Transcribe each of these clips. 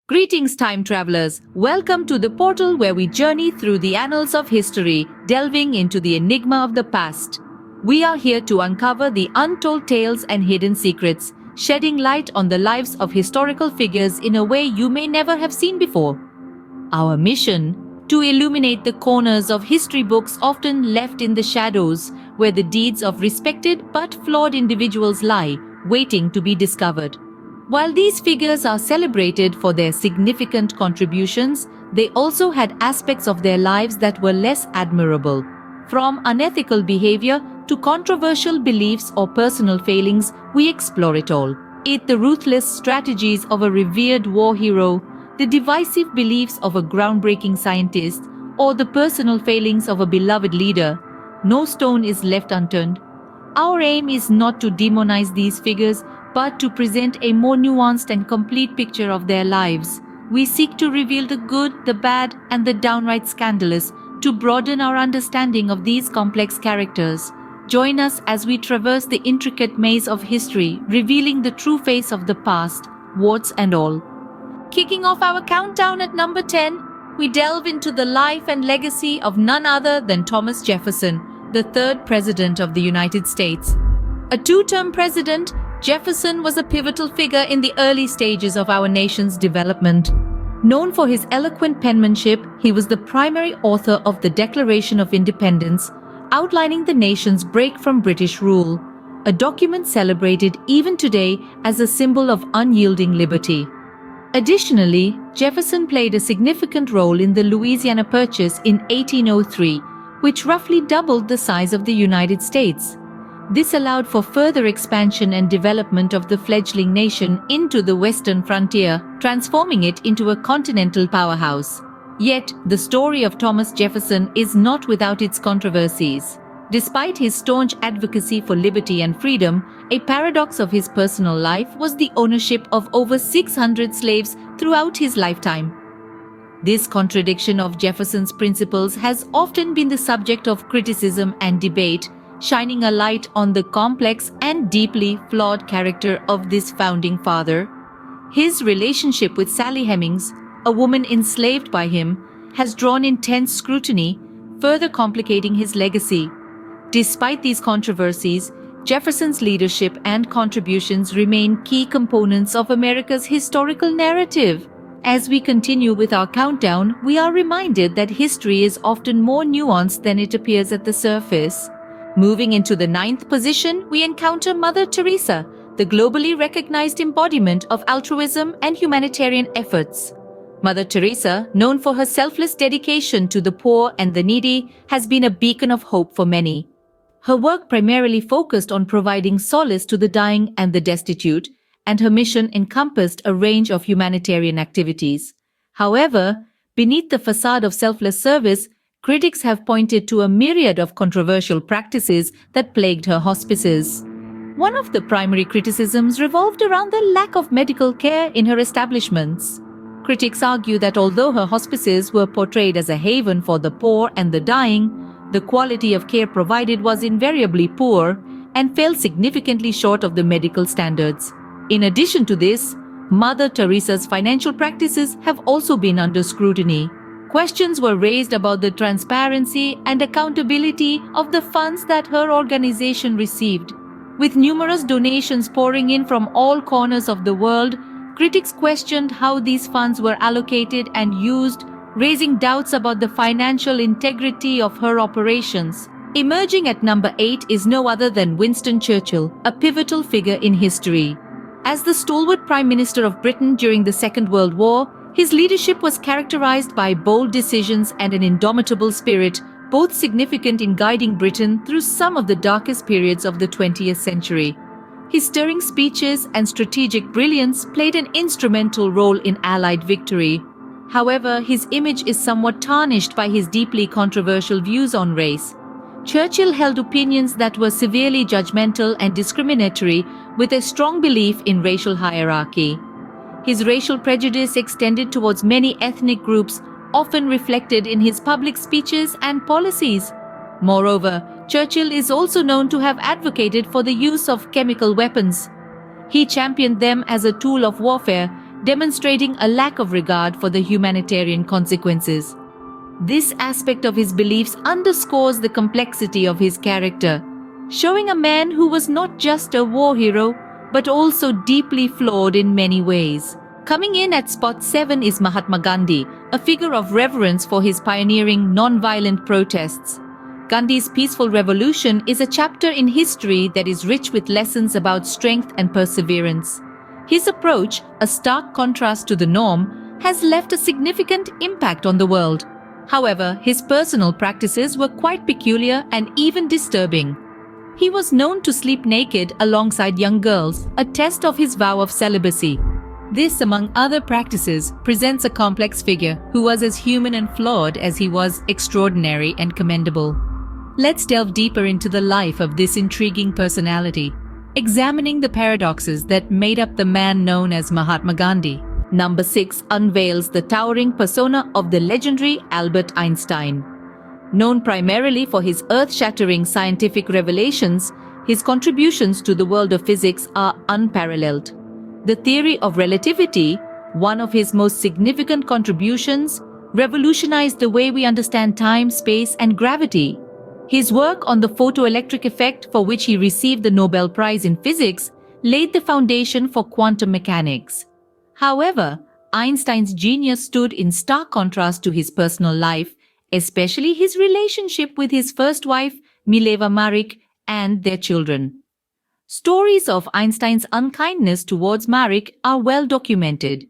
Greetings, time travelers. Welcome to the portal where we journey through the annals of history, delving into the enigma of the past. We are here to uncover the untold tales and hidden secrets, shedding light on the lives of historical figures in a way you may never have seen before. Our mission: to illuminate the corners of history books often left in the shadows, where the deeds of respected but flawed individuals lie, waiting to be discovered. While these figures are celebrated for their significant contributions, they also had aspects of their lives that were less admirable. From unethical behavior to controversial beliefs or personal failings, we explore it all. The ruthless strategies of a revered war hero, the divisive beliefs of a groundbreaking scientist, or the personal failings of a beloved leader, no stone is left unturned. Our aim is not to demonize these figures, but to present a more nuanced and complete picture of their lives. We seek to reveal the good, the bad, and the downright scandalous, to broaden our understanding of these complex characters. Join us as we traverse the intricate maze of history, revealing the true face of the past, warts and all. Kicking off our countdown at number 10, we delve into the life and legacy of none other than Thomas Jefferson, the third President of the United States. A two-term president, Jefferson was a pivotal figure in the early stages of our nation's development. Known for his eloquent penmanship, he was the primary author of the Declaration of Independence, outlining the nation's break from British rule, a document celebrated even today as a symbol of unyielding liberty. Additionally, Jefferson played a significant role in the Louisiana Purchase in 1803, which roughly doubled the size of the United States. This allowed for further expansion and development of the fledgling nation into the western frontier, transforming it into a continental powerhouse. Yet, the story of Thomas Jefferson is not without its controversies. Despite his staunch advocacy for liberty and freedom, a paradox of his personal life was the ownership of over 600 slaves throughout his lifetime. This contradiction of Jefferson's principles has often been the subject of criticism and debate, shining a light on the complex and deeply flawed character of this founding father. His relationship with Sally Hemings, a woman enslaved by him, has drawn intense scrutiny, further complicating his legacy. Despite these controversies, Jefferson's leadership and contributions remain key components of America's historical narrative. As we continue with our countdown, we are reminded that history is often more nuanced than it appears at the surface. Moving into the 9th position, we encounter Mother Teresa, the globally recognized embodiment of altruism and humanitarian efforts. Mother Teresa, known for her selfless dedication to the poor and the needy, has been a beacon of hope for many. Her work primarily focused on providing solace to the dying and the destitute, and her mission encompassed a range of humanitarian activities. However, beneath the facade of selfless service, critics have pointed to a myriad of controversial practices that plagued her hospices. One of the primary criticisms revolved around the lack of medical care in her establishments. Critics argue that although her hospices were portrayed as a haven for the poor and the dying, the quality of care provided was invariably poor and fell significantly short of the medical standards. In addition to this, Mother Teresa's financial practices have also been under scrutiny. Questions were raised about the transparency and accountability of the funds that her organization received. With numerous donations pouring in from all corners of the world, critics questioned how these funds were allocated and used, raising doubts about the financial integrity of her operations. Emerging at number 8 is no other than Winston Churchill, a pivotal figure in history. As the stalwart Prime Minister of Britain during the Second World War, his leadership was characterized by bold decisions and an indomitable spirit, both significant in guiding Britain through some of the darkest periods of the 20th century. His stirring speeches and strategic brilliance played an instrumental role in Allied victory. However, his image is somewhat tarnished by his deeply controversial views on race. Churchill held opinions that were severely judgmental and discriminatory, with a strong belief in racial hierarchy. His racial prejudice extended towards many ethnic groups, often reflected in his public speeches and policies. Moreover, Churchill is also known to have advocated for the use of chemical weapons. He championed them as a tool of warfare, demonstrating a lack of regard for the humanitarian consequences. This aspect of his beliefs underscores the complexity of his character, showing a man who was not just a war hero, but also deeply flawed in many ways. Coming in at spot 7 is Mahatma Gandhi, a figure of reverence for his pioneering non-violent protests. Gandhi's peaceful revolution is a chapter in history that is rich with lessons about strength and perseverance. His approach, a stark contrast to the norm, has left a significant impact on the world. However, his personal practices were quite peculiar and even disturbing. He was known to sleep naked alongside young girls, a test of his vow of celibacy. This, among other practices, presents a complex figure who was as human and flawed as he was extraordinary and commendable. Let's delve deeper into the life of this intriguing personality, examining the paradoxes that made up the man known as Mahatma Gandhi. Number 6 unveils the towering persona of the legendary Albert Einstein. Known primarily for his earth-shattering scientific revelations, his contributions to the world of physics are unparalleled. The theory of relativity, one of his most significant contributions, revolutionized the way we understand time, space, and gravity. His work on the photoelectric effect, for which he received the Nobel Prize in Physics, laid the foundation for quantum mechanics. However, Einstein's genius stood in stark contrast to his personal life, especially his relationship with his first wife, Mileva Maric, and their children. Stories of Einstein's unkindness towards Maric are well documented.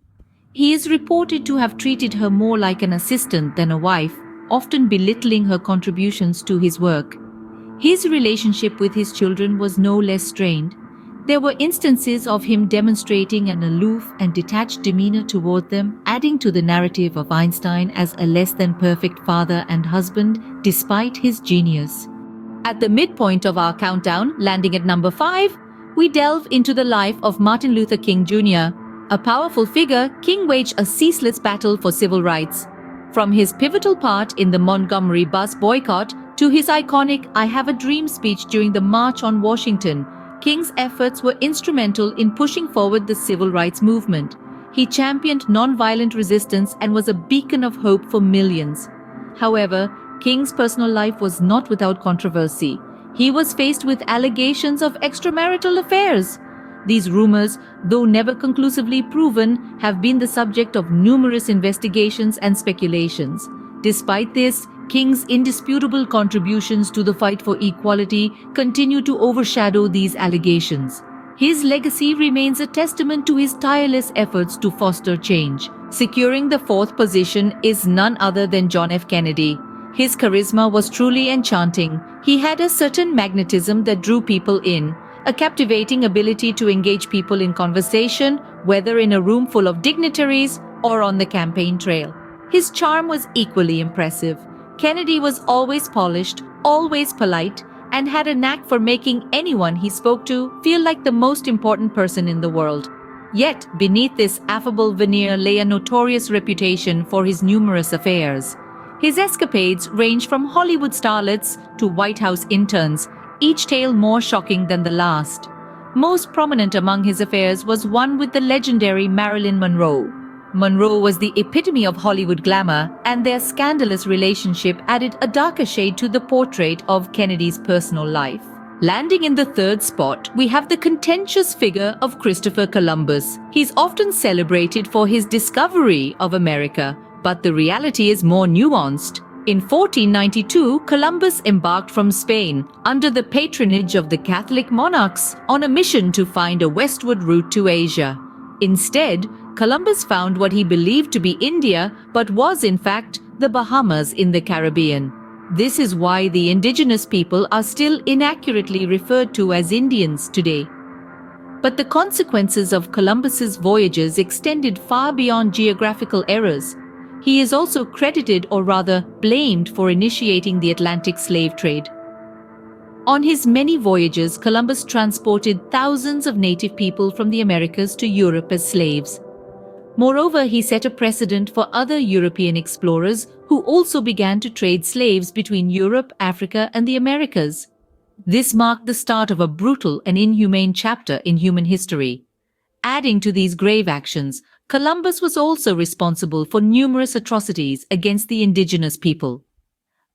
He is reported to have treated her more like an assistant than a wife, often belittling her contributions to his work. His relationship with his children was no less strained. There were instances of him demonstrating an aloof and detached demeanor toward them, adding to the narrative of Einstein as a less than perfect father and husband, despite his genius. At the midpoint of our countdown, landing at number 5, we delve into the life of Martin Luther King Jr. A powerful figure, King waged a ceaseless battle for civil rights. From his pivotal part in the Montgomery bus boycott to his iconic "I Have a Dream" speech during the March on Washington, King's efforts were instrumental in pushing forward the civil rights movement. He championed nonviolent resistance and was a beacon of hope for millions. However, King's personal life was not without controversy. He was faced with allegations of extramarital affairs. These rumors, though never conclusively proven, have been the subject of numerous investigations and speculations. Despite this, King's indisputable contributions to the fight for equality continue to overshadow these allegations. His legacy remains a testament to his tireless efforts to foster change. Securing the 4th position is none other than John F. Kennedy. His charisma was truly enchanting. He had a certain magnetism that drew people in, a captivating ability to engage people in conversation, whether in a room full of dignitaries or on the campaign trail. His charm was equally impressive. Kennedy was always polished, always polite, and had a knack for making anyone he spoke to feel like the most important person in the world. Yet, beneath this affable veneer lay a notorious reputation for his numerous affairs. His escapades ranged from Hollywood starlets to White House interns, each tale more shocking than the last. Most prominent among his affairs was one with the legendary Marilyn Monroe. Monroe was the epitome of Hollywood glamour, and their scandalous relationship added a darker shade to the portrait of Kennedy's personal life. Landing in the 3rd spot, we have the contentious figure of Christopher Columbus. He's often celebrated for his discovery of America, but the reality is more nuanced. In 1492, Columbus embarked from Spain, under the patronage of the Catholic monarchs, on a mission to find a westward route to Asia. Instead, Columbus found what he believed to be India, but was in fact the Bahamas in the Caribbean. This is why the indigenous people are still inaccurately referred to as Indians today. But the consequences of Columbus's voyages extended far beyond geographical errors. He is also credited, or rather blamed, for initiating the Atlantic slave trade. On his many voyages, Columbus transported thousands of native people from the Americas to Europe as slaves. Moreover, he set a precedent for other European explorers who also began to trade slaves between Europe, Africa, and the Americas. This marked the start of a brutal and inhumane chapter in human history. Adding to these grave actions, Columbus was also responsible for numerous atrocities against the indigenous people.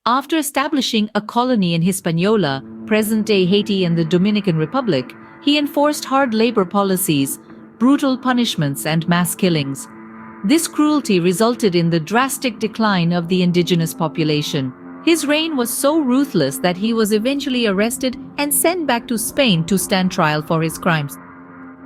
After establishing a colony in Hispaniola, present-day Haiti and the Dominican Republic, he enforced hard labor policies, brutal punishments, and mass killings. This cruelty resulted in the drastic decline of the indigenous population. His reign was so ruthless that he was eventually arrested and sent back to Spain to stand trial for his crimes.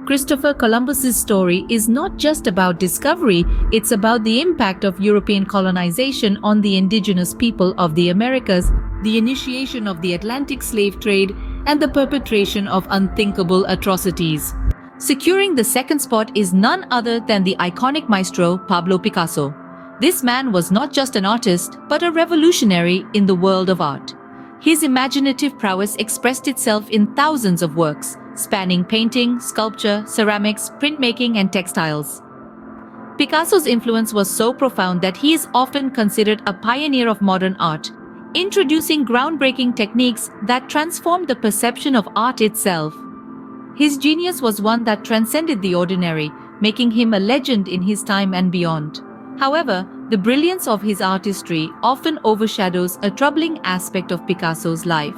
Christopher Columbus's story is not just about discovery, it's about the impact of European colonization on the indigenous people of the Americas, the initiation of the Atlantic slave trade, and the perpetration of unthinkable atrocities. Securing the second spot is none other than the iconic maestro Pablo Picasso. This man was not just an artist, but a revolutionary in the world of art. His imaginative prowess expressed itself in thousands of works, spanning painting, sculpture, ceramics, printmaking, and textiles. Picasso's influence was so profound that he is often considered a pioneer of modern art, introducing groundbreaking techniques that transformed the perception of art itself. His genius was one that transcended the ordinary, making him a legend in his time and beyond. However, the brilliance of his artistry often overshadows a troubling aspect of Picasso's life: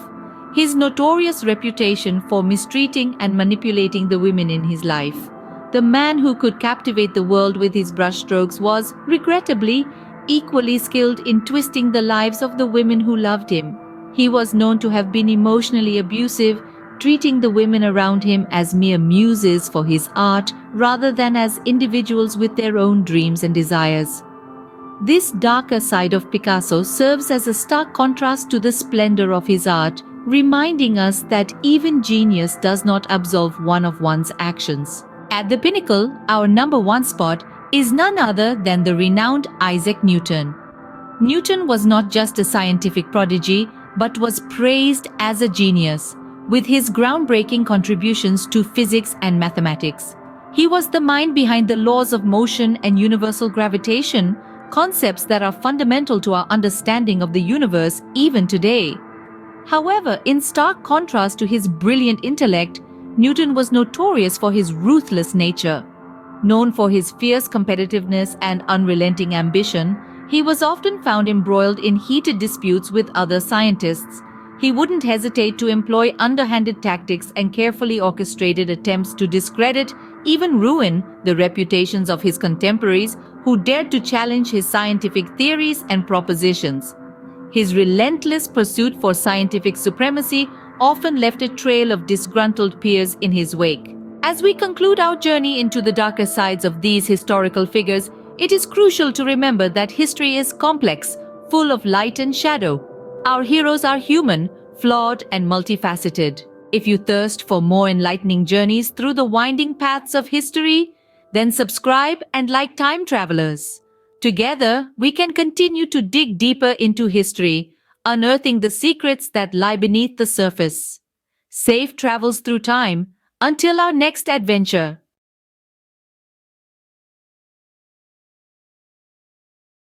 his notorious reputation for mistreating and manipulating the women in his life. The man who could captivate the world with his brushstrokes was, regrettably, equally skilled in twisting the lives of the women who loved him. He was known to have been emotionally abusive, treating the women around him as mere muses for his art rather than as individuals with their own dreams and desires. This darker side of Picasso serves as a stark contrast to the splendor of his art, reminding us that even genius does not absolve one of one's actions. At the pinnacle, our number one spot is none other than the renowned Isaac Newton. Newton was not just a scientific prodigy, but was praised as a genius. With his groundbreaking contributions to physics and mathematics, he was the mind behind the laws of motion and universal gravitation, concepts that are fundamental to our understanding of the universe even today. However, in stark contrast to his brilliant intellect, Newton was notorious for his ruthless nature. Known for his fierce competitiveness and unrelenting ambition, he was often found embroiled in heated disputes with other scientists. He wouldn't hesitate to employ underhanded tactics and carefully orchestrated attempts to discredit, even ruin, the reputations of his contemporaries who dared to challenge his scientific theories and propositions. His relentless pursuit for scientific supremacy often left a trail of disgruntled peers in his wake. As we conclude our journey into the darker sides of these historical figures, it is crucial to remember that history is complex, full of light and shadow. Our heroes are human, flawed, and multifaceted. If you thirst for more enlightening journeys through the winding paths of history, then subscribe and like Time Travelers. Together, we can continue to dig deeper into history, unearthing the secrets that lie beneath the surface. Safe travels through time until our next adventure.